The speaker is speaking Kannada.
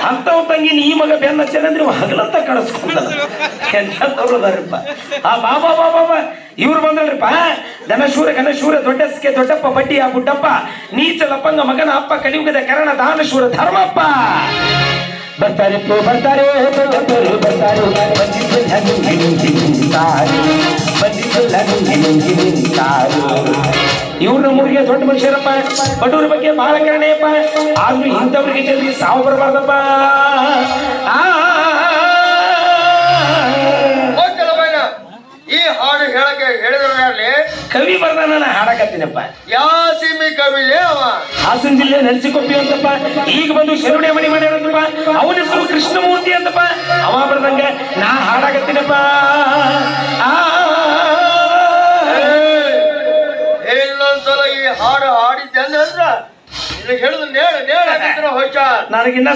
ಅಂತವ್ ತಂಗಿ ಈ ಮಗ ಬೆನ್ನ ಹಚ್ಚಂದ್ರೆ ನೀವು ಹಗಲಂತ ಕಳಿಸ್ಕೊಂಡ ಎಂತ ತಗೊಳ್ಳೋದಾರಪ್ಪ. ಆ ಬಾಬಾ ಬಾಬಾ ಇವ್ರು ಬಂದ್ರಪ್ಪ. ಧನಶೂರ ಘನಶೂರ ದೊಡ್ಡಸ್ಕೆ ದೊಡ್ಡಪ್ಪ ಬಡ್ಡಿ ಆ ಬುಡ್ಡಪ್ಪ ನೀಚ ಲಪ್ಪಂಗ ಮಗನ ಅಪ್ಪ ಕಲಿಯುಗದ ಕರಣ ದಾನಶೂರ ಧರ್ಮಪ್ಪ ಬರ್ತಾರೆ ಬರ್ತಾರೆ ಇವ್ರ ನಮ್ಮೂರಿಗೆ ದೊಡ್ಡ ಮನುಷ್ಯರಪ್ಪ. ಬಡವ್ರ ಬಗ್ಗೆ ಬಹಳ ಕರಣೆಯಪ್ಪ. ಆದ್ರೂ ಇಂಥವ್ರಿಗೆ ಜಲ್ದಿ ಸಾವು ಬರಬಾರ್ದಪ್ಪ. ಈ ಹಾಡು ಹೇಳಕ್ಕೆ ಹೇಳಿದ್ರೆ ಕವಿ ಬರ್ದ ನಾನು ಹಾಡಕತ್ತೀನಪ್ಪ. ಯಾವ ಸೀಮಿ ಕವಿ ಅವ? ಹಾಸನ ಜಿಲ್ಲೆ ನರಸಿಕೊಪ್ಪಿ ಅಂತಪ್ಪ. ಈಗ ಬಂದು ಶರವಣೆ ಮಣಿ ಮಾಡ್ಯಾರಂತಪ್ಪ. ಅವನ ಹೆಸರು ಕೃಷ್ಣಮೂರ್ತಿ ಅಂತಪ್ಪ. ಅವ ಬರ್ದಂಗ ನಾ ಹಾಡಾಕತ್ತೀನಪ್ಪ. ಇನ್ನೊಂದ್ಸಲ ಈ ಹಾಡು ಹಾಡಿದ್ದೆ ಅಂದ್ರ ಹೇಳಿದ್ರು ನೇಳ ನೇಳ ಹೋಯ್ತ ನನಗಿನ್ನ